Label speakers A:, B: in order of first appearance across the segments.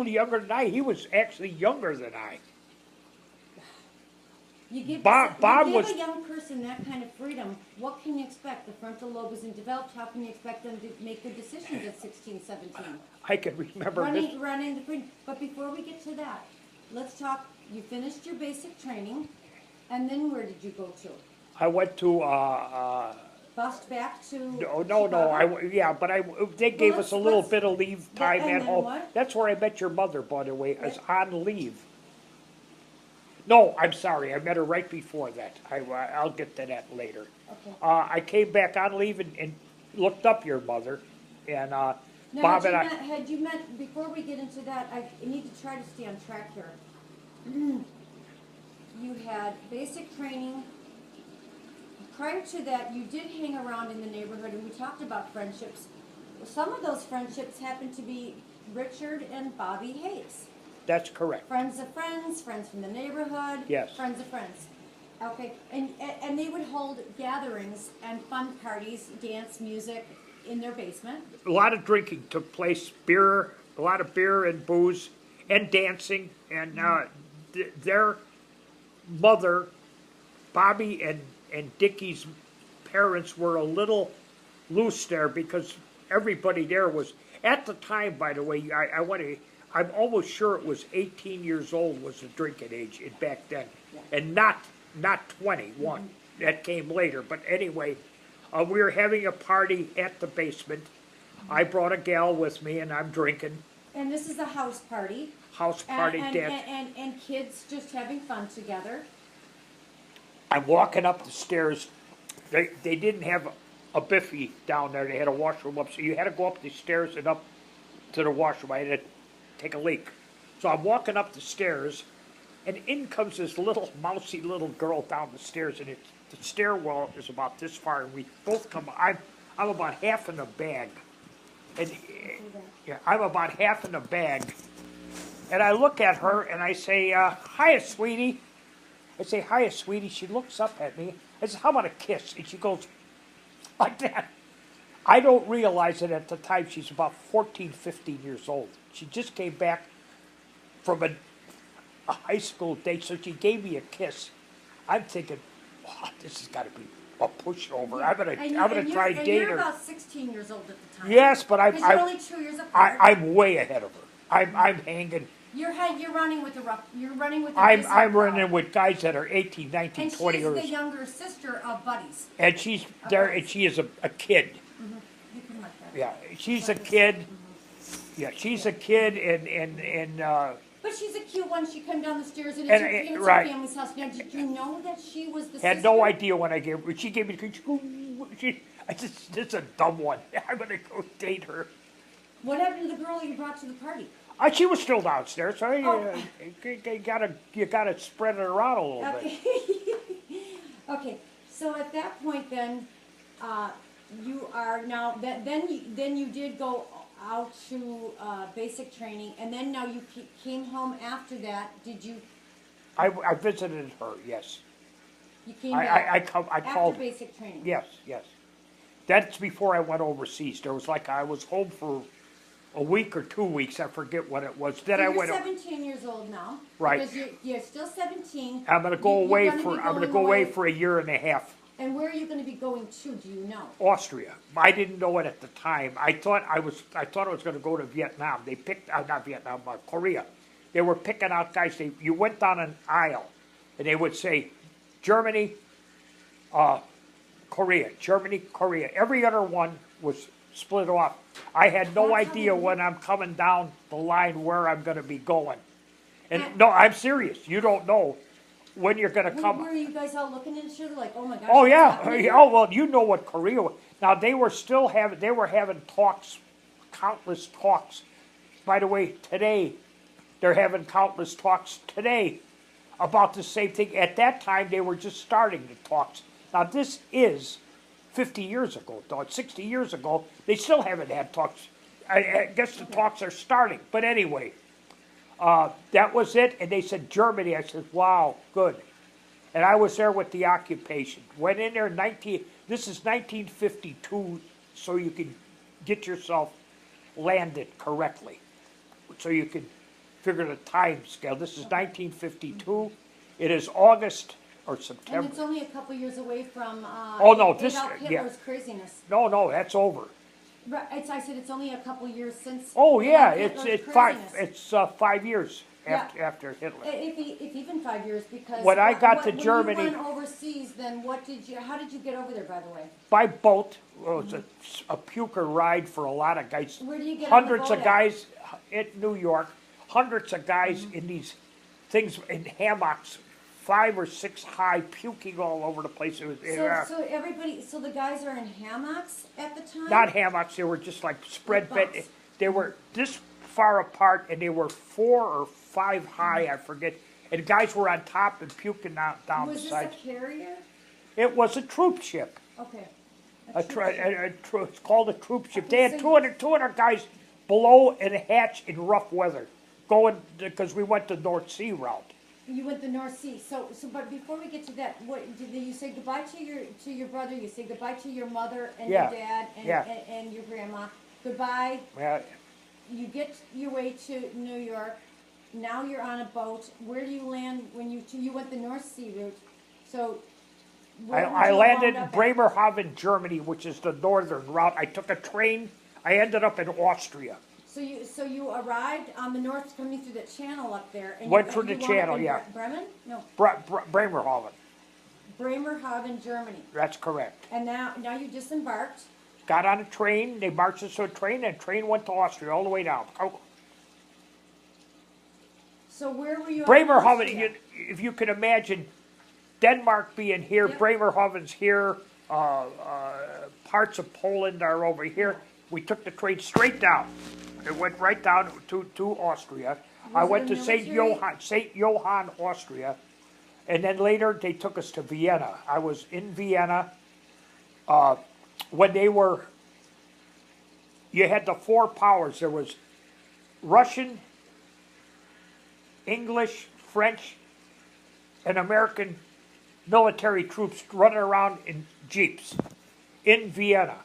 A: younger than I. He was actually younger than I.
B: You give,
A: Bob
B: you
A: was.
B: give a young person that kind of freedom, what can you expect? The frontal lobe isn't developed. How can you expect them to make good decisions at 16, 17?
A: I can remember this.
B: Running the freedom. But before we get to that, let's talk. You finished your basic training, and then where did you go to?
A: I went to.
B: Bust back to.
A: No.
B: Chicago?
A: But they gave us a little bit of leave time
B: and
A: at
B: then
A: home.
B: what?
A: That's where I met your mother, by the way. I was
B: Yeah.
A: on leave. No, I'm sorry. I met her right before that. I'll get to that later.
B: Okay.
A: I came back on leave and looked up your mother, and
B: Now,
A: Bob and I.
B: had you met, before we get into that, I need to try to stay on track here. You had basic training. Prior to that, you did hang around in the neighborhood, and we talked about friendships. Some of those friendships happened to be Richard and Bobby Hayes.
A: That's correct.
B: Friends of friends, friends from the neighborhood.
A: Yes.
B: Friends of friends. Okay, and they would hold gatherings and fun parties, dance, music in their basement.
A: A lot of drinking took place. A lot of beer and booze, and dancing. And their mother, Bobby and Dickie's parents, were a little loose there because everybody there was at the time. By the way, I'm almost sure it was 18 years old was the drinking age back then, and not 21. Mm-hmm. That came later. But anyway, we were having a party at the basement. I brought a gal with me, and I'm drinking.
B: And this is a house party.
A: House party dance.
B: And kids just having fun together.
A: I'm walking up the stairs. They didn't have a biffy down there. They had a washroom up, so you had to go up the stairs and up to the washroom. I had to take a leak. So I'm walking up the stairs, and in comes this little mousy little girl down the stairs, and the stairwell is about this far, and we both come. I'm about half in a bag, and yeah, I'm about half in a bag, and I look at her and I say, "Hiya, sweetie." I say, "Hiya, sweetie." She looks up at me. I say, "How about a kiss?" And she goes like that. I don't realize it at the time. She's about 14, 15 years old. She just came back from a high school date, so she gave me a kiss. I'm thinking, oh, this has got to be a pushover. I'm gonna try to date her.
B: You're about 16 years old at the time.
A: Yes, but
B: you're only 2 years apart.
A: I'm way ahead of her. I'm hanging.
B: You're running with the rough. You're running with the.
A: I'm running with guys that are 18, 19,
B: and
A: 20 years.
B: And she's the younger sister of Buddies.
A: And she's there, and she is a kid.
B: Mm-hmm. You can like that.
A: Yeah, she's a kid. Mm-hmm. Yeah, she's a kid, and.
B: But she's a cute one. She came down the stairs, and it's your family's house. Now, did you know that she was the sister?
A: Had no idea when I gave her. She gave me the. I just, this is a dumb one. I'm gonna go date her.
B: What happened to the girl you brought to the party?
A: She was still downstairs. So you gotta spread it around a little bit.
B: Okay. So at that point, then, you are now. Then you did go out to basic training, and then now you came home after that. Did you?
A: I visited her. Yes.
B: You came back
A: I called
B: after basic training.
A: Yes. That's before I went overseas. There was I was home for a week or 2 weeks. I forget what it was. Then
B: so
A: I went.
B: You're 17 years old now.
A: Right.
B: Because you're still 17.
A: I'm gonna go away for a year and a half.
B: And where are you going to be going to? Do you know?
A: Austria. I didn't know it at the time. I thought I was going to go to Vietnam. They picked not Vietnam, Korea. They were picking out guys. You went down an aisle, and they would say, Germany, Korea, Germany, Korea. Every other one was split off. I had no idea when I'm coming down the line where I'm going to be going. And no, I'm serious. You don't know when you're going to come.
B: Were you guys all looking at each other like, oh my gosh?
A: Oh yeah. Oh well, you know what Korea was. Now they were having talks, countless talks. By the way, today they're having countless talks today about the same thing. At that time they were just starting the talks. Now this is 50 years ago, 60 years ago. They still haven't had talks. I guess the talks are starting. But anyway, that was it. And they said Germany. I said, wow, good. And I was there with the occupation. Went in there this is 1952, so you can get yourself landed correctly. So you could figure the time scale. This is 1952. It is August or
B: And
A: September.
B: it's only a couple years away from,
A: Oh, no, this-
B: Adolf
A: yeah.
B: Hitler's craziness.
A: No, that's over.
B: Right, I said it's only a couple years since.
A: Oh, yeah,
B: Adolf Hitler's
A: it's
B: craziness.
A: 5 years
B: Yeah.
A: after Hitler.
B: If even 5 years, because.
A: When I got to
B: when
A: Germany-
B: you went overseas, then how did you get over there, by the way?
A: By boat, well, it's a puker ride for a lot of guys.
B: Where do you get on the
A: Hundreds
B: boat
A: of
B: at?
A: guys in New York, hundreds of guys in these things, in hammocks, 5 or 6 high, puking all over the place. It was,
B: So the guys are in hammocks at the time?
A: not hammocks, they were just like spread
B: Like
A: bed.
B: bunks.
A: They were this far apart and they were 4 or 5 high, I forget. And guys were on top and puking down the
B: Was this a
A: sides.
B: carrier?
A: It was a troop ship.
B: Okay.
A: It's called a troop ship. They had
B: So you-
A: 200 guys below in a hatch in rough weather, going because we went the North Sea route.
B: You went the North Sea, but before we get to that, did you say goodbye to your brother, you say goodbye to your mother and
A: Yeah,
B: your dad and,
A: yeah.
B: and your grandma, goodbye,
A: Well,
B: you get your way to New York, now you're on a boat, where do you land when you went the North Sea route, so. where would
A: I
B: you have
A: landed
B: wound
A: in
B: up at?
A: Bremerhaven, Germany, which is the northern route. I took a train. I ended up in Austria.
B: So you arrived on the north, coming through the channel up there, and
A: Went
B: you,
A: through
B: and
A: the
B: you wound up
A: channel,
B: in
A: yeah.
B: Bremen? No,
A: Bremerhaven.
B: Bremerhaven, Germany,
A: That's correct.
B: and now you disembarked.
A: Got on a train. They marched us to a train, and the train went to Austria all the way down.
B: So where were you? at
A: Bremerhaven,
B: Austria?
A: if you can imagine, Denmark being here,
B: Yep.
A: Bremerhaven's here, parts of Poland are over here. We took the train straight down. It went right down to Austria. I
B: Was it
A: went
B: a
A: to
B: military-
A: St. Johann, Austria, and then later they took us to Vienna. I was in Vienna when they were. You had the 4 powers. There was Russian, English, French, and American military troops running around in jeeps in Vienna,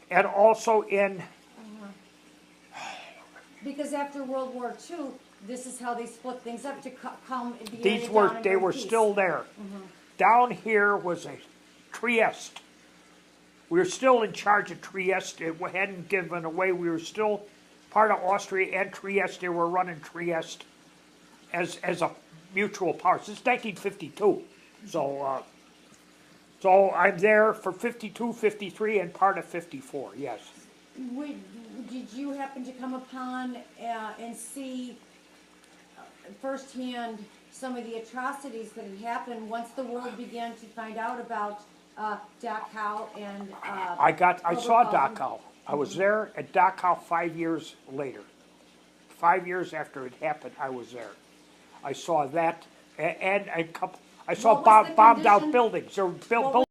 A: and also in.
B: Because after World War II, this is how they split things up to calm the area
A: These
B: down
A: were
B: and
A: they
B: bring
A: were
B: peace.
A: still there. Down here was a Trieste. We were still in charge of Trieste. It hadn't given away. We were still part of Austria and Trieste. They were running Trieste as a mutual power since 1952. So I'm there for 52, 53, and part of 54. Yes.
B: Did you happen to come upon and see firsthand some of the atrocities that had happened once the world began to find out about Dachau and
A: I saw
B: Oberhausen?
A: Dachau. I was there at Dachau 5 years later. 5 years after it happened, I was there. I saw that, and a couple. I saw
B: What was the
A: bombed out
B: condition?
A: buildings. There were
B: What was